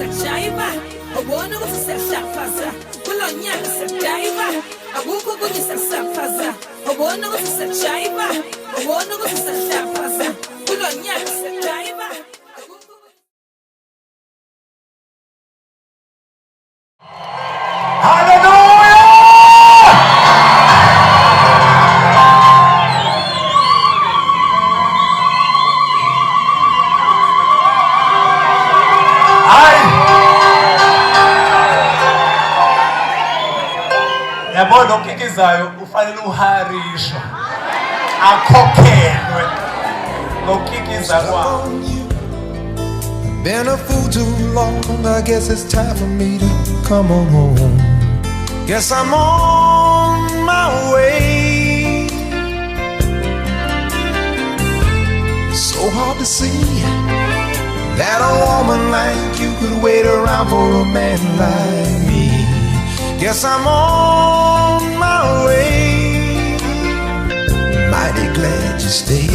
Sajaiva, a one of us a shafaza, Bologna Sajaiva, a woman with a safaza, a one of us a Sajaiva, a one of us a shafaza, Bologna Sajaiva. Yabona okikizayo ufanele uharisho akhokhelwe ngokikiza kwakho. Been a fool too long, I guess it's time for me to come on home. Guess I'm on my way. So hard to see that a woman like you could wait around for a man like me. Guess I'm on my way. Mighty glad you stayed.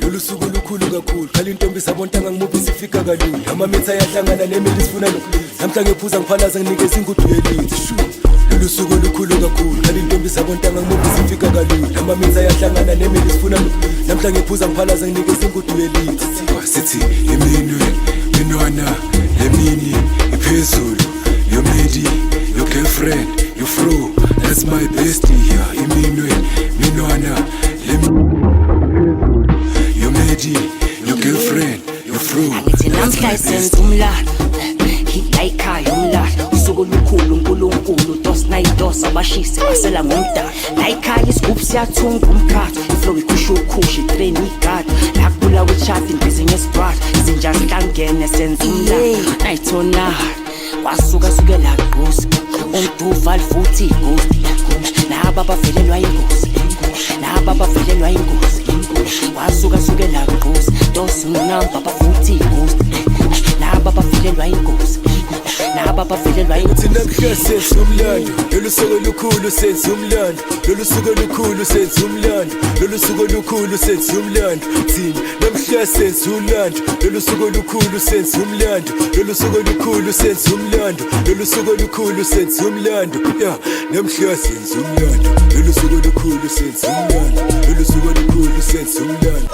Lolu suku lukhulu kakhulu khali intombi sabontanga ngimuphi sifika kalula amamitha yahlangana nemeli sifuna namhla ngephuza ngiphalaza nginikeza ingudu yelithi lolu suku lukhulu kakhulu khali intombi sabontanga ngimuphi sifika kalula amamitha yahlangana nemeli sifuna namhla ngephuza ngiphalaza nginikeza ingudu yelithi sithi iminwe minwana lemini iphezulu your lady your girlfriend your fro that's my bestie here iminwe minwana lemini your lady, your girlfriend, your fruit. Angithi namhla senza umlalo hilayikaya umlalo usuku lukhulu uNkulunkulu dos nayidos abashisi basela ngomdala layikhaya isigubhu siyathunga umkhathi iflow ikhusha ukhushi train igada la kula wechat business part izinja zihlangene senza umlalo nayithona wasuka sukela ghost umduva futhi ghost naba bavelelwa ingozi naba bavelelwa ingozi wasuka sukela ghost dos number bafuthi ghost naba bavelelwa ingozi naba bavelelwa ingozi namhla senza umlando lolu suku lukhulu senza umlando lolu suku lukhulu senza umlando lolu suku lukhulu senza umlando thina namhla senza umlando lolu suku lukhulu senza umlando lolu suku lukhulu senza umlando lolu suku lukhulu senza umlando yeah namhla senza umlando lolu suku lukhulu senza umlando lolu suku lukhulu senza umlando.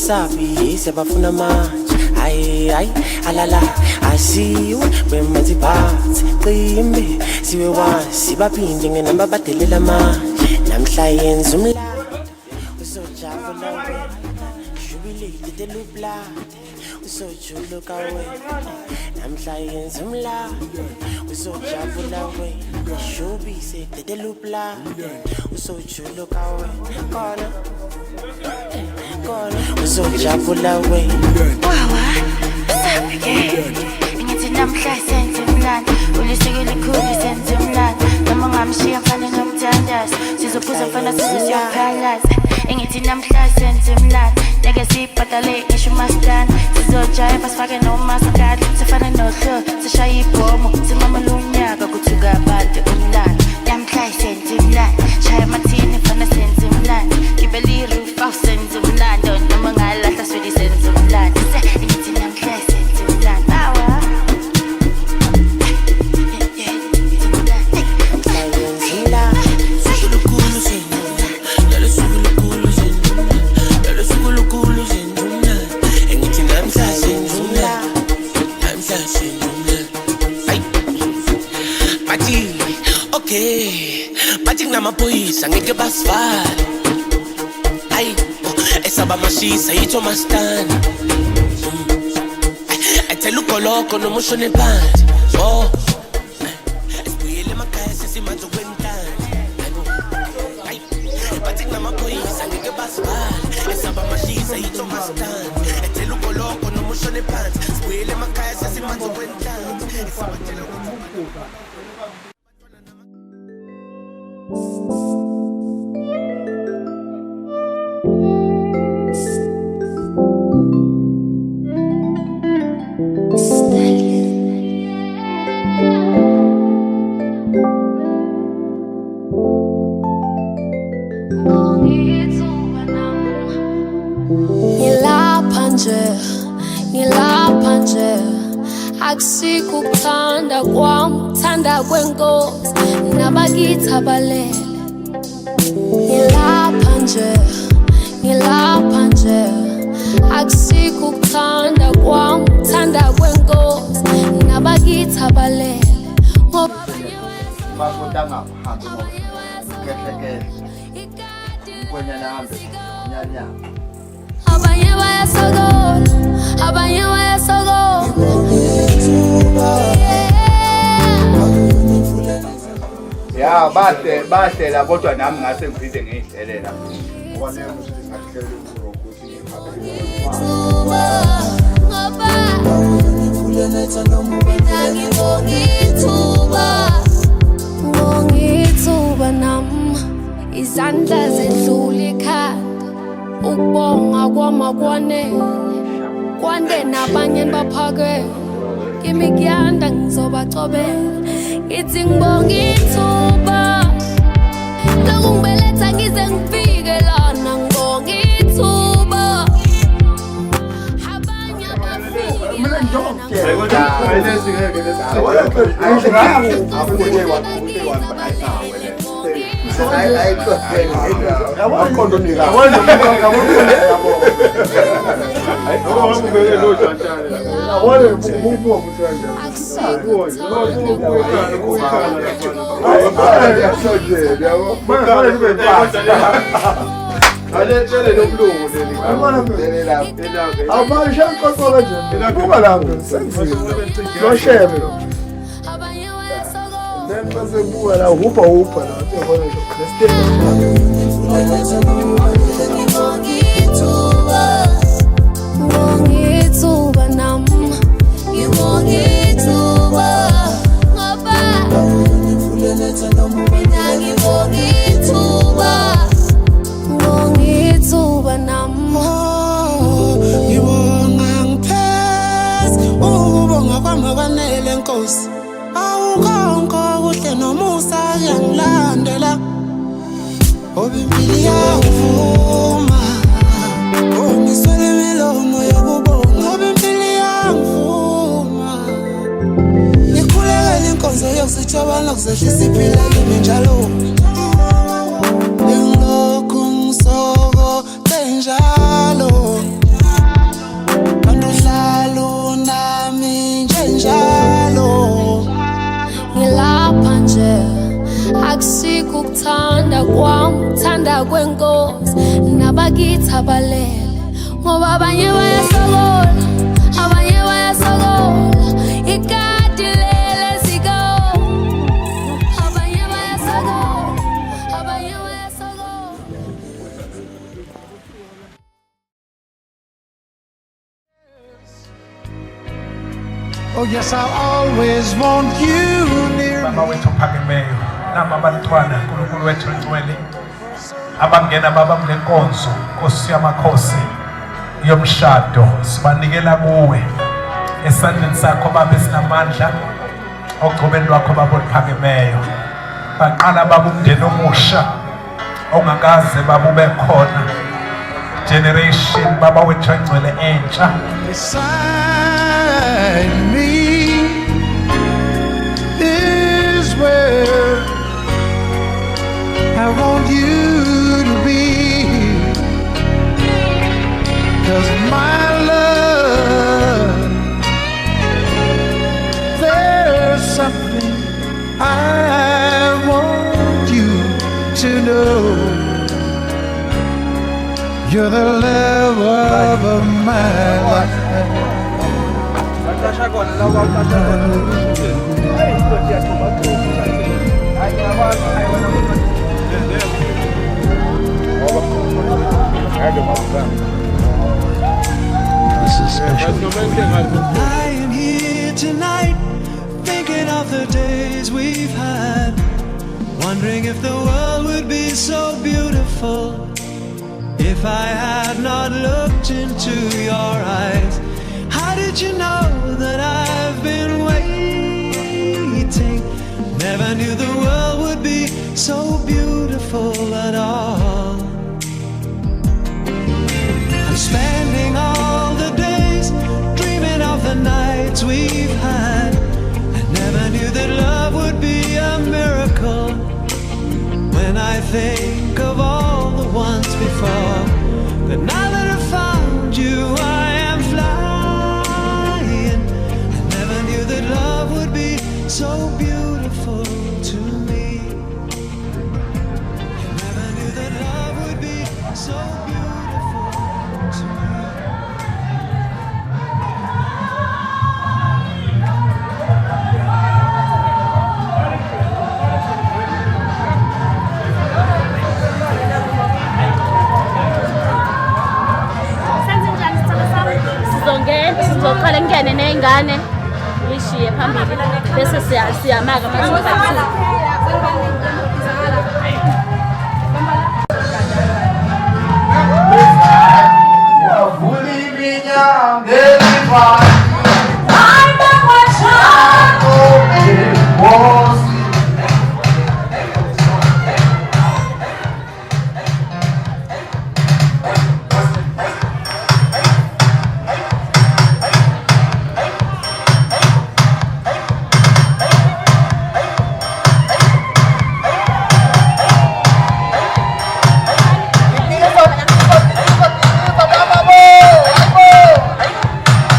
Sabi sebafuna manje ay alala asiwe bemanzi phansi qimbi siwe wasi baphinde ngenamba badelela manje namhla yenza umlando usojabula wena jubilate delubulade usojuluka wena namhla yenza umlando usojabula wena jubise delubulade usojuluka wena kona uzojabula wena wawa sabike ngithi namhla senze umlando ulisuku likhulu senze umlando noma ngamshiya mfana nomthandazo sizophuza mfana sizoyaphalaza ngithi namhla senze umlando ngeke sibhadale ngisho umasitana sizojayiva sifake nomaskadi sifane nohlo sishaya ibhomo simamela unyaka kuthuka abantu umlando namhla senze umlando shaya amathini mfana senze umlando gibeli roof awusenze umlando noma ngalahla swedi senze umlando ngithi namhla senze umlando awa yenza umlando suku lukhulu senze umlando lolu suku lukhulu Okay, bathi nginamaphoyisa ngeke basivale. Ayi, esaba mashisa yitho mastana. Ayithela ugoloko noma ushone phansi. Oh, esibuyele emakhaya sesimanzi okwentando. Ayi, bathi nginamaphoyisa ngeke basivale. Esaba mashisa yitho mastana. Ayithela ugoloko noma ushone phansi. Esibuyele emakhaya sesimanzi okwentando. Ngilapha nje akusikuthanda kwami uthanda kwenkosi nabakithi abalele. Ngilapha nje akusikuthanda kwami uthanda kwenkosi nabakithi abalele. Bakutanga hambe kehle kwenya nahambe nyanya abanye bayasokola ya bahle la kodwa nami ngase ngiphinde ngihlelela ngongithuba nami izandla zedlula ikhanda ukubonga kwamakwanele kwande nabanye baphake kimi kuyanda ngizobacobela ngithi ngibonga ithuba lokungibeletha ngize ngifike lana ngibonga ithuba abanye ngongithuba nami ngibongithuba ngoba ngongithuba nami ngibonga ngipheza ukubonga kwami kwanele Nkosi awukonke kuhle nomusa yangilandela obimpili yangivuma ongiswele imilomo yokubonga obimpili yangivuma ngikhulekela inkonzo yokusijabana kuzehlisa iphila kimi njalo ngilokhu ngisokoze njalo anduhlalo nami njalo ngilapha nje akusikuthanda kwami uthanda kwenkosi nabakithi abalele ngoba abanye bayasokola ikati lele siko abanye bayasokola Oh yes, I'll always want you near me. Mama wethu ophakemeyo nama abantwana uNkulunkulu wethu ongcwele abangena baba kule nkonzo Nkosi yamakhosi yomshado sibanikela kuwe esandleni sakho baba esinamandla ogcobeni lwakho baba ophakemeyo baqala baba umndeni omusha ongakaze baba ube khona generation baba wethu ongcwele entsha Beside me is where I want you to be, 'cause my love, there's something I want to know you're the love of my life. This is special. I am here tonight, thinking of the days we've had, wondering if the world would be so beautiful if I had not looked into your eyes. How did you know that I've been waiting? Never knew the world would be so beautiful at all. I'm spending all the days dreaming of the nights we've had. I never knew that love would be a miracle. When I think of all the ones before, but now that I've found you, I am flying. I never knew that love would be so beautiful to me. I never knew that love would be so beautiful to me. Sizocala ngene nengane ngishiye phambili bese siyamaka manje.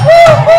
Woo!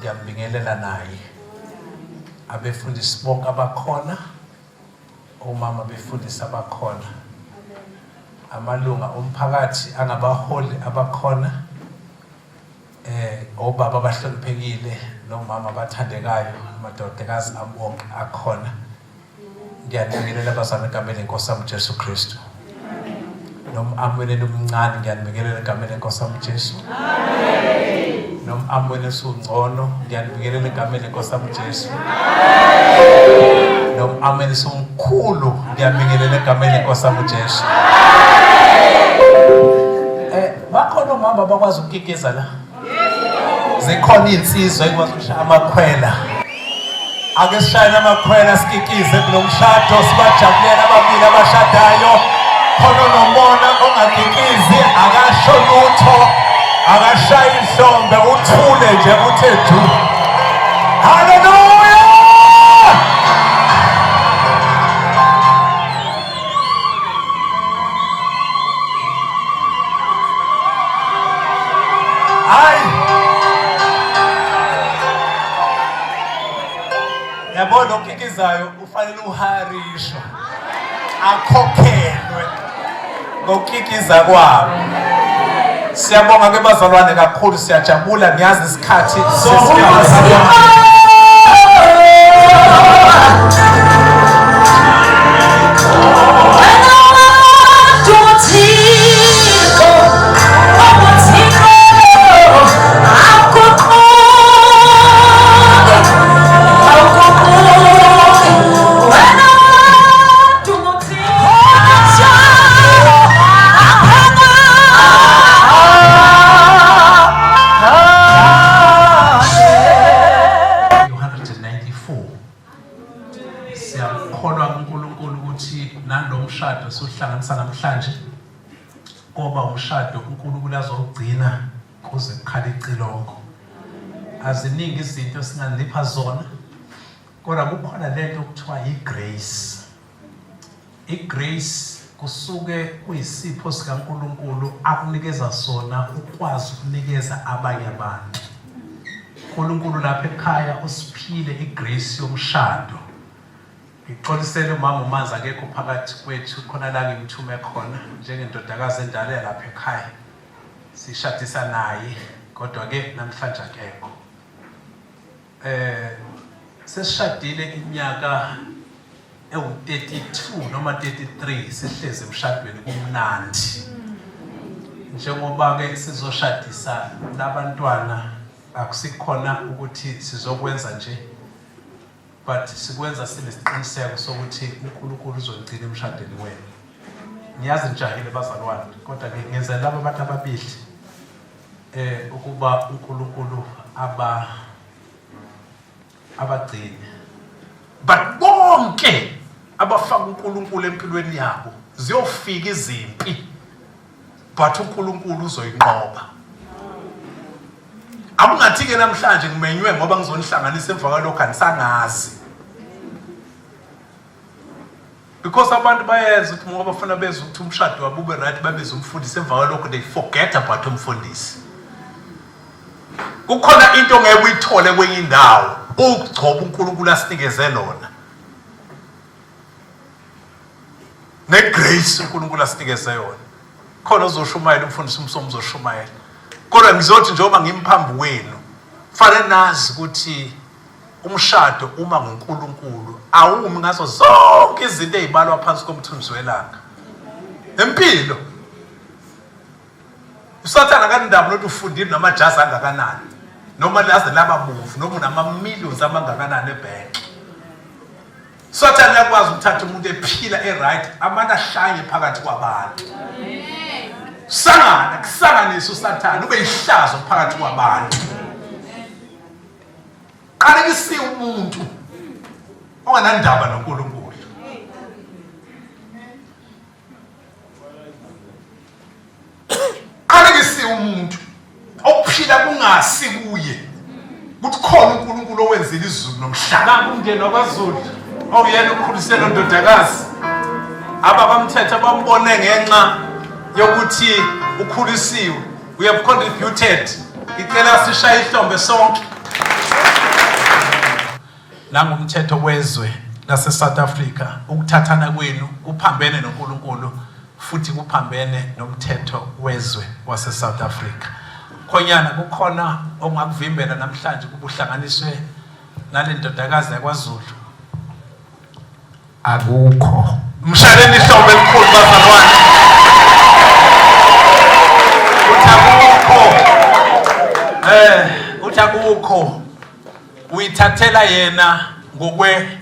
ngiyambingelela naye abefundisi bonke abakhona, omama befundisi abakhona, amalunga omphakathi angabaholi abakhona, obaba abahloniphekile nomama abathandekayo, amadodakazi bonke akhona. Ngiyabingelela abazalwane egameni lenkosi yami Jesu Kristu. Nomamwene nomncane ngiyabingelela egameni lenkosi yami Jesu. Amen. Nomamwene sungcono ngiyabingelela egameni lenkosi yami Jesu. Amen. Nomamwene sumkhulu ngiyabingelela egameni lenkosi yami Jesu. Amen. Bakhona omama abakwazi ukukikeza la. Zikhona insizwa ekwazi ukushaya amakhwela. Ake sishayele amakhwela sikikize kulo mshado sibajabulela ababili abashadayo. Khona nomona ongakikizi akasho lutho, akashayi ihlombe, uthule nje uthe du. Hallelujah! Yabona okikizayo kufanele uharisho akhokhelwe ngokukikiza kwabo. Siyabonga ke bazalwane kakhulu, siyajabula ngiyazi isikhathi sohlanganisa namhlanje ngoba umshado uNkulunkulu azogcina kuze kukhale icilongo. Aziningi izinto singanipha zona, kodwa kukhona lento okuthiwa igrace. Igrace kusuke kuyisipho sikaNkulunkulu akunikeza sona ukwazi ukunikeza abanye abantu. uNkulunkulu lapha ekhaya usiphile igrace yomshado. Ngixolisele umama uManzi akekho phakathi kwethu, khona la ngimthume khona njengendodakazi endala lapha ekhaya. Sishadisa naye kodwa ke namhlanje akekho. Sesishadile iminyaka ewu-32 noma 33 sihlezi emshadweni kumnandi. Njengoba ke sizoshadisa labantwana akusikhona ukuthi sizokwenza nje, but sikwenza sinesiqiniseko sokuthi uNkulunkulu uzogcina emshadweni wenu. Ngiyazi njahile bazalwane, kodwa ke ngenzela laba abantu ababili ukuba uNkulunkulu abagcine. But bonke abafaka uNkulunkulu empilweni yabo ziyofika izimpi, but uNkulunkulu uzoyinqoba. Akungathi ke namhlanje ngimenywe ngoba ngizonihlanganisa emva kwalokho anisangazi. Because abantu bayenza ukuthi ngoba bafuna bezwe ukuthi umshado wabo ube right babeze umfundisi, emva kwalokho they forget about umfundisi. Kukhona into ngeke uyithole kwenye indawo ukugcoba uNkulunkulu asinikeze lona. Negrace uNkulunkulu asinikeze yona. Khona uzoshumayela umfundisi umsomo uzoshumayela. Kodwa ngizothi njengoba ngimphambi wenu, fanele nazi ukuthi umshado uma ngoNkulunkulu awumi ngazo zonke izinto ezibalwa phansi komthunzi welanga. Empilo usathana kanindaba lokuthi ufundile namajazi angakanani, noma laze laba bovu, noma unama-millions amangakanani ebhenki. Usathana uyakwazi ukuthatha umuntu ephila right amanye ahlanye phakathi kwabantu. Sangana kusanganisa usathana ube ihlazo phakathi kwabantu. Qalekisi umuntu onganandaba noNkulunkulu. Qalekisi umuntu ophila kungasi kuye ukuthi khona uNkulunkulu owenzile izulu nomhlaba. Umndeni wakwaZulu oyena ukhulisela ndodakazi ababamthethe bambone ngenxa yokuthi ukhulisiwe, we have contributed. Icela sishaye ihlombe sonke. Nangumthetho wezwe lase South Africa ukuthathana kwenu kuphambene noNkulunkulu futhi kuphambene nomthetho wezwe wase South Africa. Khonyana kukhona ongakuvimbela namhlanje kubuhlanganiswe nalendodakazi yakwaZulu. Akukho. Mshaleni ihlombe elikhulu bazalwane. Uthakukho uyithathela yena ngokwe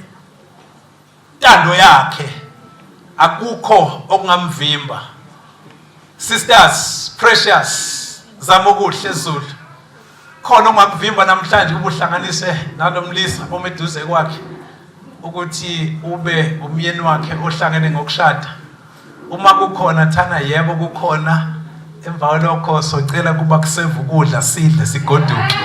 ntando yakhe, akukho okungamvimba. Sisters precious zama ukuhle ezulu, khona ongakuvimba namhlanje ubuhlanganise nalomlisa omeduze kwakhe ukuthi ube umyeni wakhe ohlangene ngokushada. Uma kukhona thana yebo kukhona, emva kwalokho socela kuba kuseva ukudla sidle sigoduke.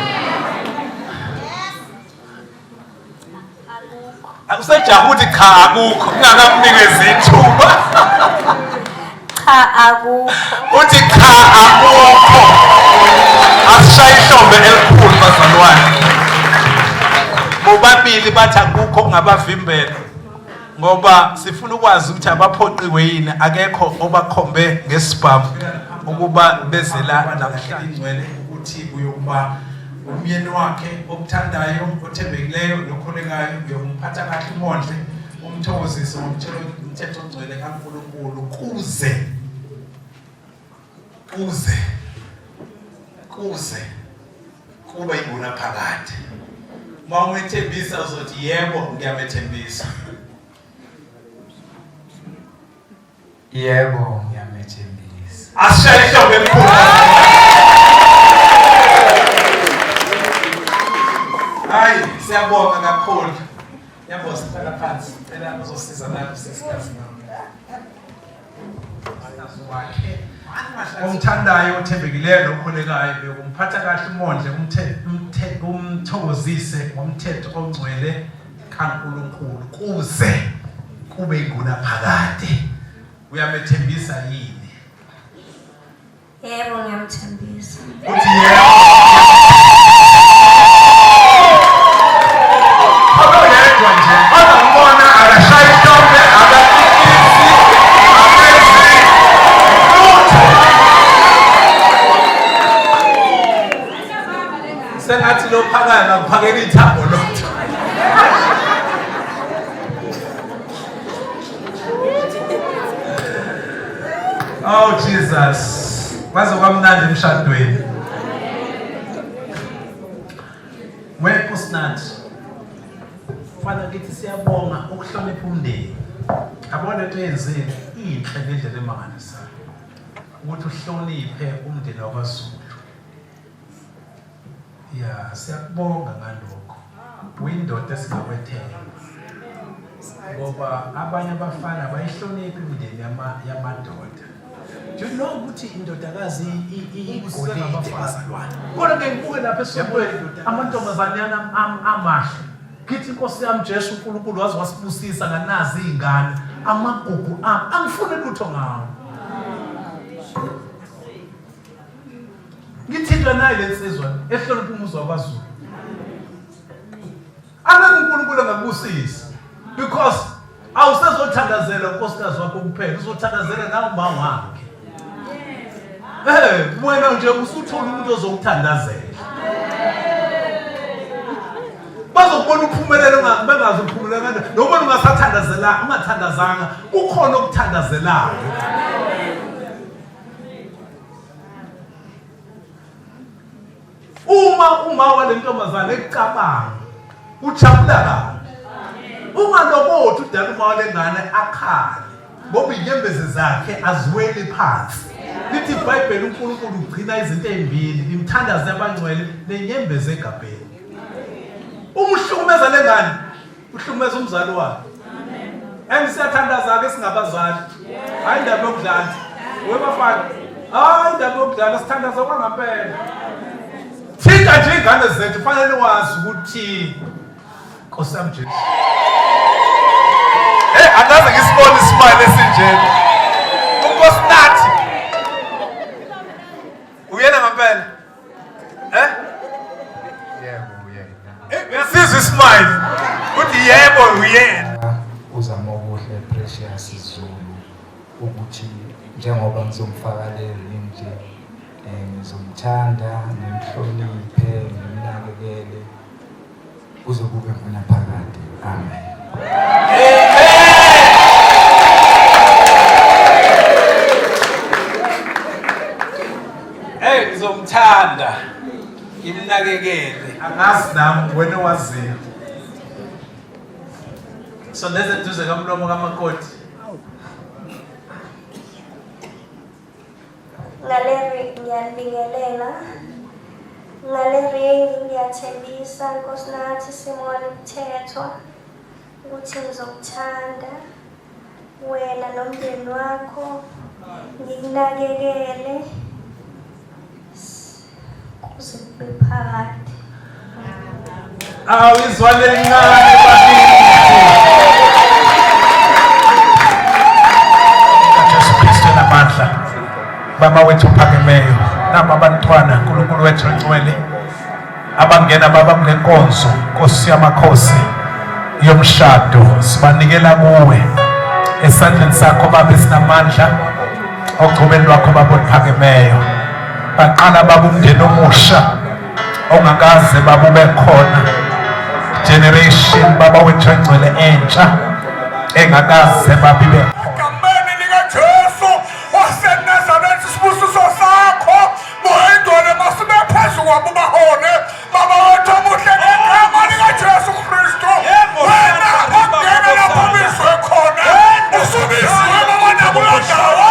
Akusejaha ukuthi cha akukho, ungakamnikezi ithuba. Cha akukho. Uthi cha akukho. Asishaye ihlombe elikhulu bazalwane. Bobabili bathi akukho kungabavimbela. ngoba sifuna ukwazi ukuthi abaphoqiwe yini akekho obakhombe ngesibhamu ukuba bezela namhlanje ingcwele ukuthi kuyokuba umyeni wakhe okuthandayo othembekileyo nokhulekayo uyomphatha kahle umondle umthokozise umthetho ongcwele kaNkulunkulu kuze kube yibona phakade. Uma umethembisa uzothi yebo ngiyamethembisa. Yebo ngiyamethembisa. Ashaye ihlombe elikhulu. Hayi siyabonga kakhulu. Yabo sihlala phansi. Phela uzosiza la kusesikazi nami. Umthandayo othembekileyo nokhulekayo umphatha kahle umondle umthokozise ngomthetho ongcwele kaNkulunkulu kuze kube iguna phakade. Uyamethembisa yini? Yebo ngiyamthembisa. Uthi yebo. Akuyedwa nje. Bazobona akashaya ihlombe akatikisi. Sengathi lo phakala kuphakela ithambo lotho. Oh Jesus. Bazokwamnandi emshadweni. Wekosinathi. Fana kithi siyabonga ukuhlonipha umndeni. Abona into yenzile inhle ngendlela emangalisayo. Ukuthi uhloniphe umndeni wakwaZulu. Ya, siyabonga ngalokho. Uyindoda esingakwethela. Ngoba abanye abafana bayihlonipha imindeni yamadoda. Do you know ukuthi indodakazi igolide bazalwane? Kodwa ke ngibuke lapha esontweni amantombazane amahle. Kithi Nkosi yami Jesu uNkulunkulu wazi wasibusisa nganazi izingane amagugu angifuni lutho ngawo. Ngithindwa naye lensizwa ehlonipha umuzi wakwaZulu. Angabe uNkulunkulu angakubusisa because awusezothandazela unkosikazi wakho kuphela uzothandazela nawe uma wakhe. Wena nje usuthola umuntu ozokuthandazela. Bazobona uphumelele bengazi uphumelela kanjani. Noma ungasathandazela ungathandazanga ukhona okuthandazelayo. Uma walentombazane ekucabanga ujabula kabi. Ungalobothi udala uma walengane akhale ngoba inyembezi zakhe aziweli phansi. Lithi iBhayibheli uNkulunkulu ugcina izinto ezimbili imthandaze abangcwele nenyembezi egabheni. Umhlukumeza lengane uhlukumeza umzali wakhe. Amen. Siyathandaza ke singabazali. Hayi indaba yokudlala. Webafana. Hayi indaba yokudlala sithandaza kwangempela. Thina nje ingane zethu fanele wazi ukuthi Nkosi yami Jesu. Angaze ngisibone isibane esinjena. Unkosinathi. Uyena ngempela? Yebo uyena. Uyasizwa ismile. Uthi yebo uyena. Uzama okuhle Precious Zulu ukuthi njengoba ngizomfaka le ring nje ngizomthanda ngimhloniphe ngimnakekele kuze kube khona phakade. Amen. Ngizomthanda ngimnakekele angazi nami wena waziyo. So leze duze kamlomo kamakoti. Ngale ngiyabingelela. Ngale ring ngiyathembisa Nkosinathi Simon Mthethwa ukuthi ngizokuthanda wena nomndeni wakho nginakekele kuze kube phakade. Izwane elincane bakithi. Jesu Kristu namandla. Baba wethu uphakemeyo naba abantwana uNkulunkulu wethu ongcwele abangena baba kule nkonzo Nkosi yamakhosi yomshado sibanikela kuwe esandleni sakho baba esinamandla ogcobeni lwakho baba oluphakemeyo. Baqala baba umndeni omusha ongakaze baba ube khona, generation baba wethu engcwele entsha engakaze baba ibe egameni likaJesu waseNazaretha isibusiso sakho moyindole masibe phezu kwabo bahone baba wethu omuhle ngegama likaJesu Kristu. Wena ongena lapho bizwe khona usubisiwe baba nakulandawo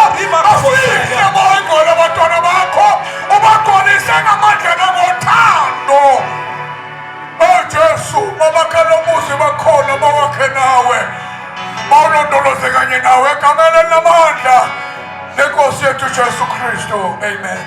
afike moyindole abantwana bakho ubagolise ngamandla nangothando. Jesu babakhela umuzi bakhona bawakhe nawe bawulondoloze kanye nawe egameni elinamandla lenkosi yethu Jesu Kristu. Amen.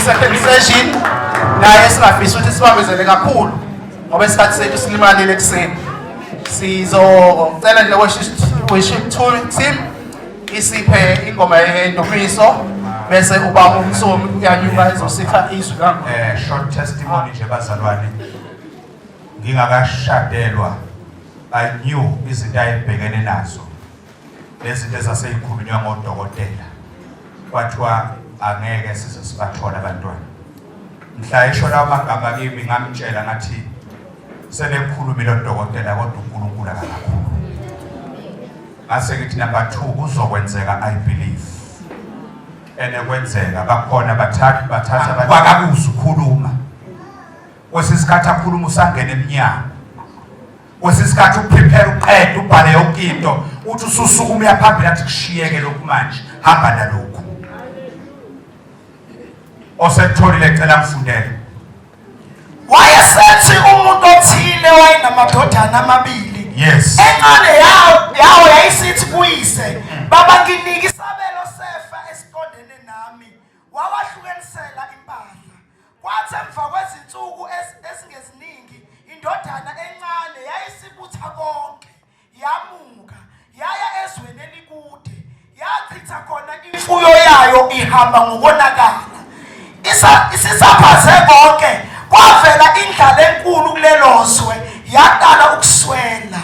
second session naye singafisa ukuthi sibambezele kakhulu ngoba isikhathi sethu silimalile ekuseni. Sizocela nje worship team isiphe ingoma yendumiso bese ubaba uMsomi uyanyuka izosipha izwi langu. Short testimony nje bazalwane, ngingakashadelwa I knew izinto ayibhekene nazo lezinto ezaseyikhulunywa ngodokotela kwathiwa angeke size sibathola abantwana. Mhla eshona amagama kimi ngamtshela ngathi sebekhulumile udokotela kodwa uNkulunkulu akakhulu. Ngase ngithi number 2 kuzokwenzeka I believe. Kwenzeka bakhona bathatha bakakuza ukukhuluma. Kwesisikhathi akhuluma usangena eminyango. Kwesisikhathi uprepare uqede ubhale yonke into uthi ususuka uya phambili athi kushiyeke lokhu manje hamba nalokho. Osetholile cela mfundele. Wayesethi umuntu othile le wayenamadodana amabili. Yes. Encane yawo yayisithi kuyise, baba nginika isabelo sefa esiqondene nami. Wawahlukanisela impahla. Kwathi emva kwezinsuku ezingeziningi, indodana encane yayisibutha konke, yamuka, yaya ezweni elikude, yachitha khona imfuyo yayo ihamba ngokonakala. Isisaphaze konke, kwavela indlala enkulu kulelo zwe, yaqala ukuswela.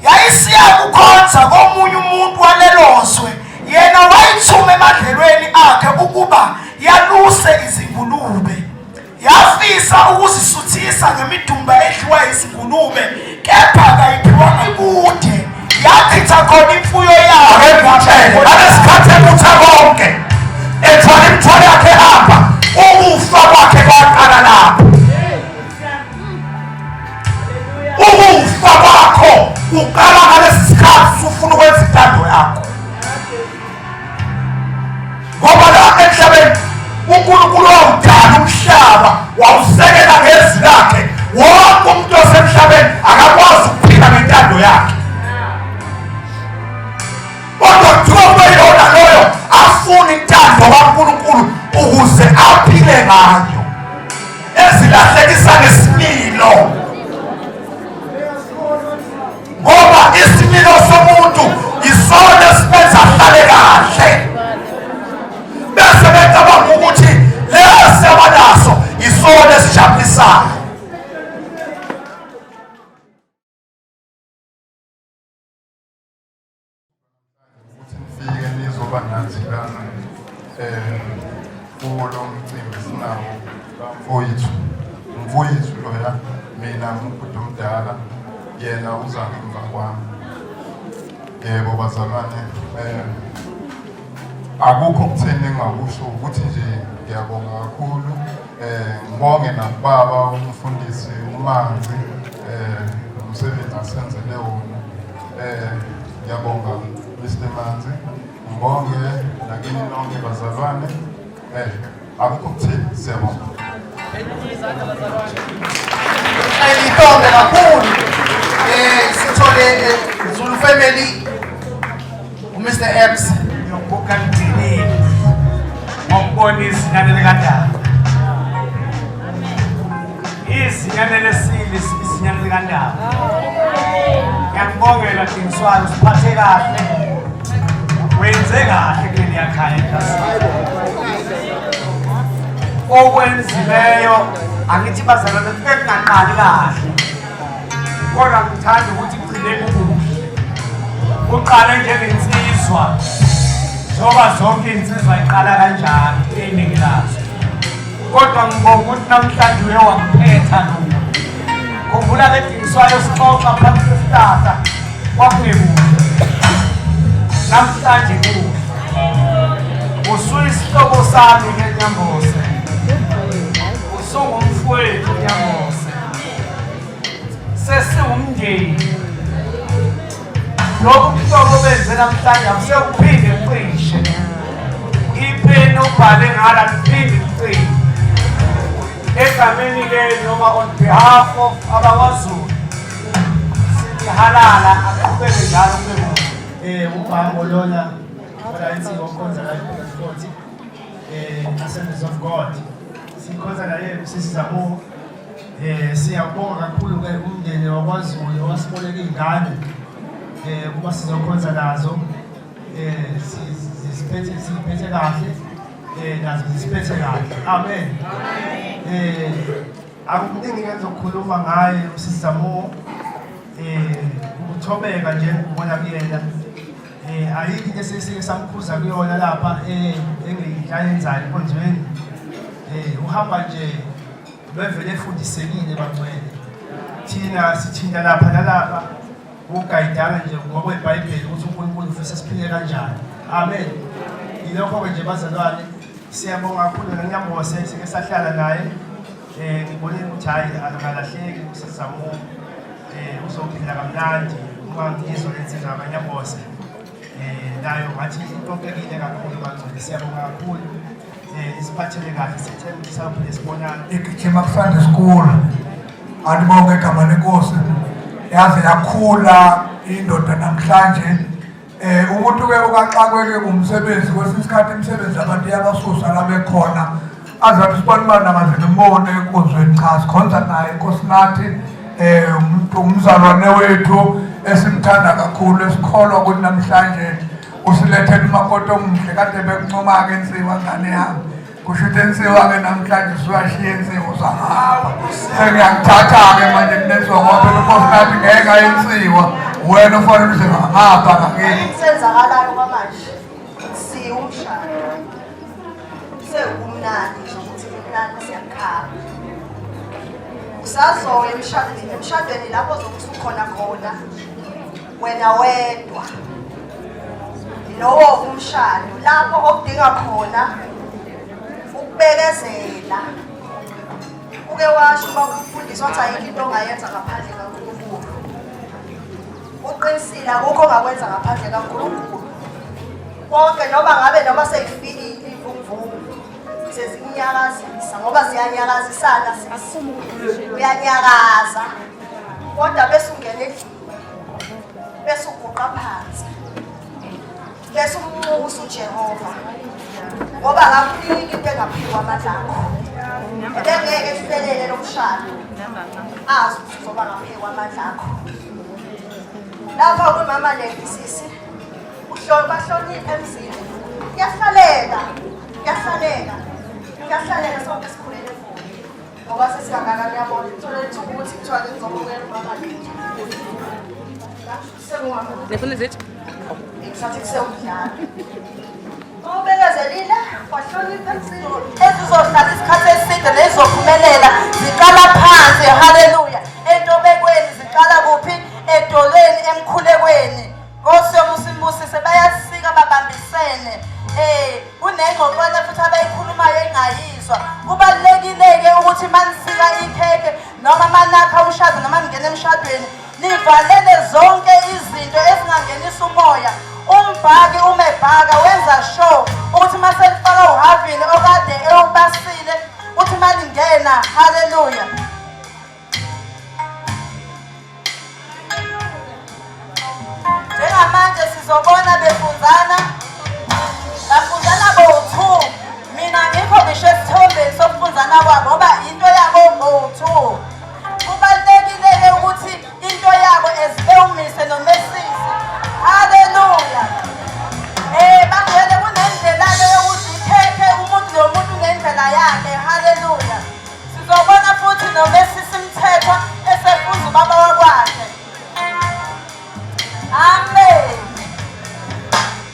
Yayisiya kukhonza komunye umuntu walelo zwe, yena wayithuma emadlelweni akhe ukuba yaluse izingulube. Yafisa ukuzisuthisa ngemidumba edliwa izingulube, kepha kayiphiwanga kude, yachitha khona imfuyo yayo. Ngesikhathi ebutha konke, ethwala imithwalo yakhe hamba, ukufa kwakhe kwaqala lapho. Ukufa kwakho uqala ngalesi sikhathi ufuna ukwenza intando yakho. Ngoba la emhlabeni uNkulunkulu wawudala umhlaba, wawusekela ngezwi lakhe. Wonke umuntu osemhlabeni akakwazi ukuphila ngentando yakhe. Kodwa kuthiwa kweyona loyo afuna intando kaNkulunkulu ukuze aphile ngayo, ezilahlekisa ngesimilo. Ngoba isimilo somuntu isona simenza ahlale kahle. Bese becabanga ukuthi lesi abanaso isona esijabulisayo. Nifike nizoba nathi lana kuwo lo mcimbi sinawo mfowethu loya, mina ngumuntu omdala, yena uza ngemva kwami. Yebo bazalwane, akukho kutheni engakusho ukuthi nje ngiyabonga kakhulu. Ngibonge nakubaba umfundisi uManzi, umsebenzi asenzele wona. Ngiyabonga Mr. Manzi, ngibonge nakini nonke bazalwane. Akukho kutheni, siyabonga. Ngibonge kakhulu sithole Zulu family, Mr. X yokubuka ngidini ngokubona izinyane likandaba. Izinyane lesili izinyane likandaba. Ngiyakubongela Dingiswayo, siphathe kahle, wenze kahle kuleli yakhaya ekhasini. Okwenzileyo angithi bazalwane bekungaqali kahle, kodwa ngithanda ukuthi kugcine kubuhle. Uqale njengensizwa, njengoba zonke insizwa iqala kanjani eningi lazo. Kodwa ngibonga ukuthi namhlanje uye wangiphetha noma. Khumbula ke Dingiswayo sixoxa phansi kwesihlahla kwakungekuhle. Namhlanje kuhle. Usuyisihlobo sami ngenyambose. Usungumfowethu Nyambose. Sesiwumndeni. Lokhu kuhlobo benze namhlanje akusekuphinde kucishe. Ipeni ubhale ngala kuphinde kucishe. Egameni ke noma on behalf of abakwaZulu sihalala akubeke njalo kube ubhambo lona olayinsi okhonza la eFort Assemblies of God. Sikhonza la sisizamo siyabonga kakhulu ke umndeni wakwaZulu owasiboleka izingane kuba sizokhonza nazo siphethe kahle nazo zisiphethe kahle. Amen. Akukuningi engizokhuluma ngaye usizamo ukuthobeka nje ukubona kuyena. Ayikho into esesike samkhuza kuyona lapha engiyenzayo enkonzweni. Uhamba nje bevele efundisekile bangcwele. Thina sithinta lapha nalapha ukugayidana nje ngokweBhayibheli ukuthi uNkulunkulu ufisa siphile kanjani. Amen. Yilokho nje bazalwane, siyabonga kakhulu ngenyambose sike sahlala naye. Ngibonile ukuthi hayi akalahleki usizamo uzophila kamnandi uma ngizwe lensizwa abanyambose. Nayo ngathi iqoqekile kakhulu bangcwele. Siyabonga kakhulu. Isiphathele kahle sithemba ukuthi saphile sibonana. Igijima Sunday School andibonge igama lenkosi yaze yakhula indoda namhlanje. Umuntu ke ukaxakwe ngumsebenzi kwesinye isikhathi imisebenzi abantu yabasusa la bekhona azathi sibonimana maze nimbone enkonzweni cha sikhonza naye inkosi nathi umuntu umzalwane wethu esimthanda kakhulu esikholwa ukuthi namhlanje usilethele umakoti omuhle kade bekuncoma ke insiwa ngane yami kusho ukuthi insiwa ke namhlanje siwashiye insiwa zangapha sengiyakuthatha ke manje kunezwa ngoba inkosi nathi ngeke ayinsiwa wena ufanele uze ngapha ngakini senzakalayo kwamanje siumshado sekumnandi nje ukuthi kumnandi siyakhala usazoya emshadweni lapho zokuthi ukhona khona wena wedwa lowo umshado lapho okudinga khona ukubekezela uke washo bakufundiswa ukuthi ayikho into ongayenza ngaphandle kaNkulunkulu uqinisile akukho ongakwenza ngaphandle kaNkulunkulu konke noma seyifikile imvumvumu sezinyakazisa ngoba ziyanyakazisana uyanyakaza kodwa bese ungena endlini bese uguqa phansi bese umbuza uJehova ngoba akakuniki into engaphiwa amandla akho ebengeke sihlelele lomshado azi ukuthi uzoba ngaphiwa amandla akho lapha kumama lesisi bahloniphe emzini kuyahlalela sonke sikhulele futhi ngoba sesingakaka kuyabona ithole lithuba ukuthi kuthiwa ngizobukela umama lethu Lefuna izithi? Ngisathi kusewudlala obekezelile wahlonipha emzini ezizohlala isikhathi eside nezophumelela ziqala phansi haleluya entobekweni ziqala kuphi edolweni emkhulekweni Nkosi yomusimbusise bayasika babambisene kunengxoxola futhi abayikhulumayo engayizwa kubalekile ukuthi manisika ikheke noma manakha umshado noma ningena emshadweni nivalele zonke izinto ezingangenisa umoya umbhaki umebhaka wenza show ukuthi maselifaka uhavini okade eyobasile uthi malingena haleluya njengamanje sizobona befunzana bo-2 mina ngikho ngisho esithombeni sokufunzana kwabo ngoba into yabo bo-2 kubalulekile ukuthi into yabo ezibewumise nomesisi haleluya bangene kunendlela-ke yokuthi ikhekhe umuntu nomuntu ngendlela yakhe haleluya sizobona futhi nomesisi mthetho esefuza ubaba wakwakhe amen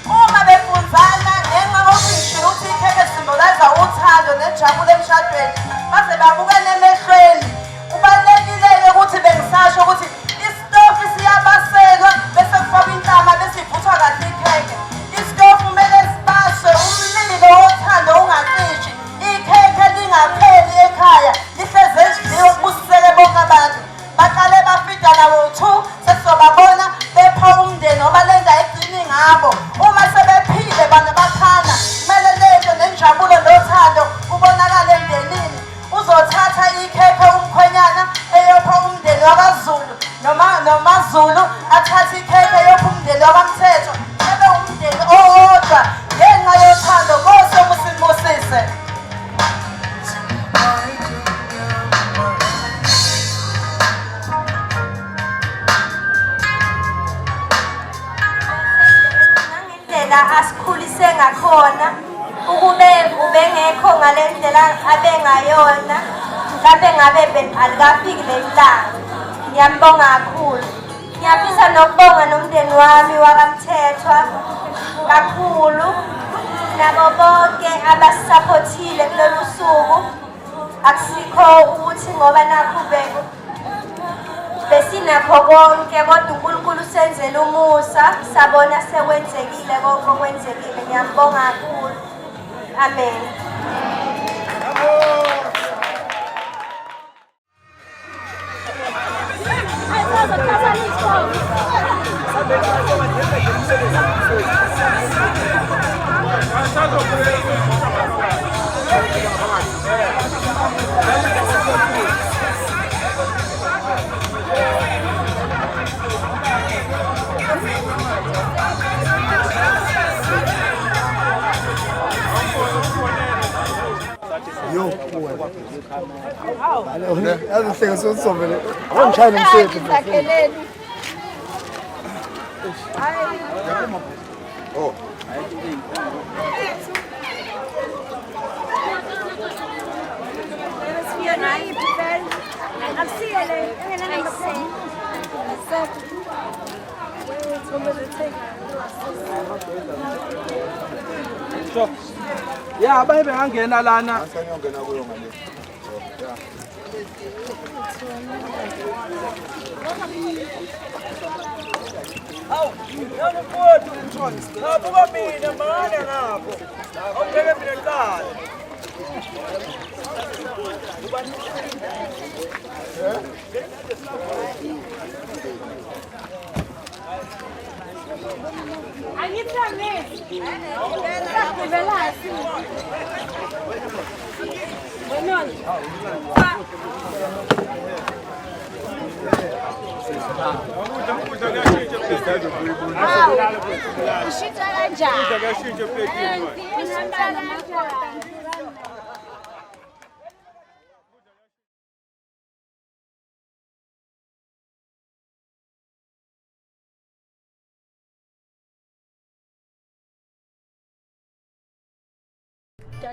uma befunzana ngenxa yokuthi ngishilo ukuthi ikhekhe simbolaza uthando nenjabulo emshadweni baze babukane emehlweni kubalulekile-ke ukuthi bengisasho ukuthi isitofu siyabaselwa bese kufakwa intama bese ivuthwa kahle ikhekhe isitofu kumele sibaswe umlilo wothando ungacishi ikhekhe lingapheli ekhaya lihleze endliwe kubusiseke bonke abantu baqale bafida nawo-2 sesizobabona bepha umndeni noma lenza egcini ngabo uma sebephile bantu bakhana kumele lento nenjabulo nothando kubonakala emndenini uzothatha ikhekhe umkhwenyana eyopha umndeni wakaZulu noma Zulu athathe ikhekhe eyopha umndeni wakamthetho ebe umndeni owodwa ngenxa yothando Nkosi yomusimbusise asikhulise ngakhona ukube ubengekho ngale ndlela abengayona lapho engabe alikafiki lelanga ngiyambonga kakhulu ngiyafisa nokubonga nomndeni wami wakamthethwa kakhulu nabo bonke abasaphothile kulolu suku akusikho ukuthi ngoba nakho besinakho konke kodwa uNkulunkulu usenzele umusa sabona sekwenzekile konke okwenzekile ngiyambonga kakhulu amen Yazi hleke sosobele. Awungishaya nomsebenzi. Oh. Ya bayibe ngangena lana. Asengiyongena kuyo ngale. Awu, yona mfowethu ngithona. Nabuka mina mangane ngapho. Awubheke mina lala.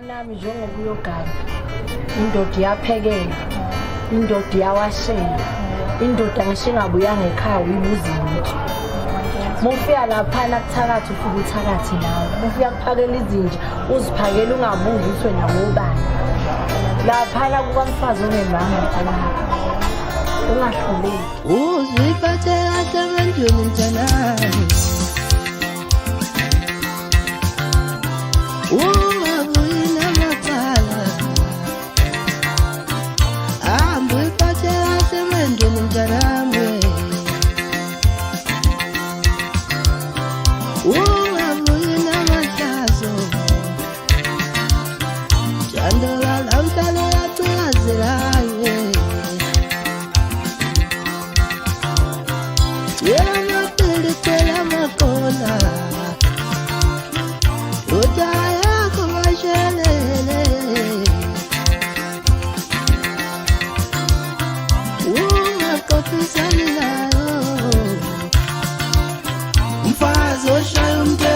Nami njengoba uyogana indoda iyaphekela indoda iyawashela indoda ngisho ingabuyanga ekhaya uyibuza ukuthi mufika laphana kuthakathi ufike uthakathi nawe mufika kuphakela izinja uziphakela ungabuzi ukuthi wena ngubani laphana kukamfazi ongemanga ungahluleki uziphathe kahle ebantwini mntanami mfazi oshaya umthetho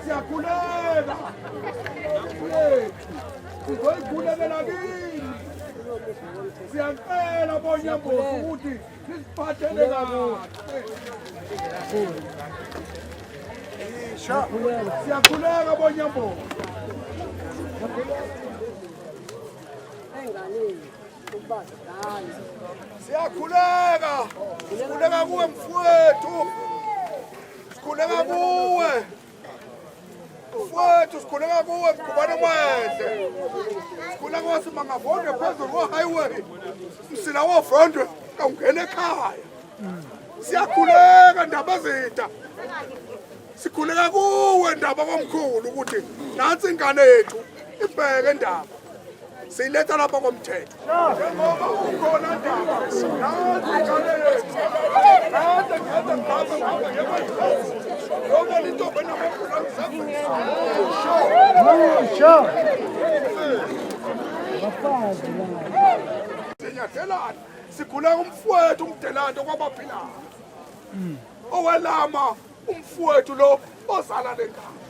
Siyakhuleka. Sizoyikhulelela kini. Siyacela bonyambozi ukuthi nisiphathele kakuhle. Siyakhuleka bonyambozi. Siyakhuleka. Sikhuleka kuwe mfowethu. Sikhuleka kuwe. Mfowethu sikhuleka kuwe mkhubane mwende. Sikhuleka kuwe simangavondwe phezulu ko-highway. Msila wovondwe kawungena ekhaya. Siyakhuleka ndaba zitha. Sikhuleka kuwe ndaba komkhulu ukuthi nansi ingane yethu ibheke ndaba. Siyiletha lapha komthetho. Njengoba ukhona ndaba. Nansi ingane yethu. Nansi ngapha yebo into bena Sinyathelana sikhuleka umfowethu umdelante kwabaphilayo. Owelama umfowethu lo ozala lengane.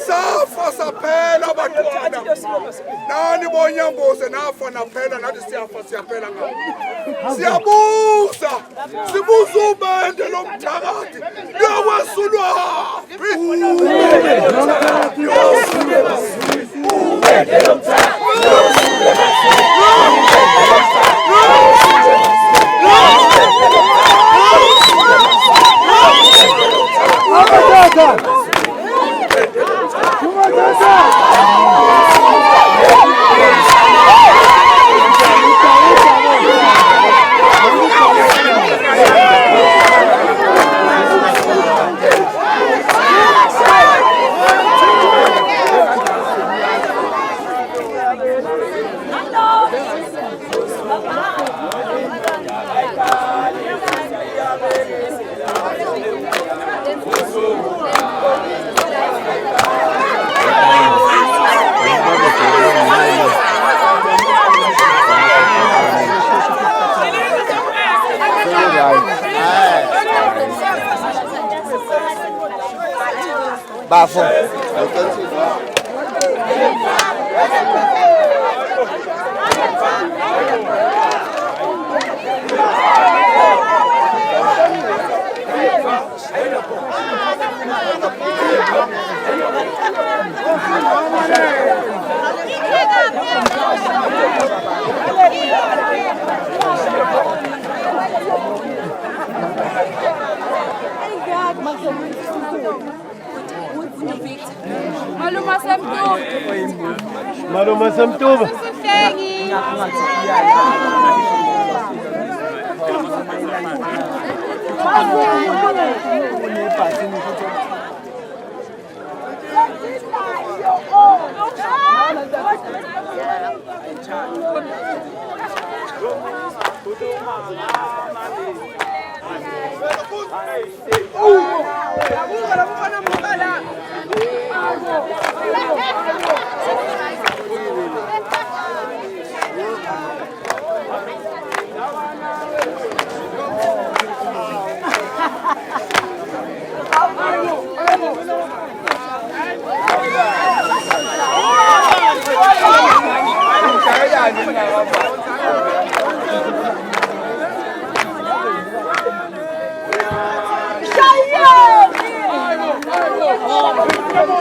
Safa saphela bantwana. Nani bonyamboze nafa naphela nathi siyaphela ngawo. Siyabuza. Sibuza ubende lomthakathi. Liyawesulwa. Ubende Bafo. Maluma Semtuba. Maluma Semtuba. Hayi,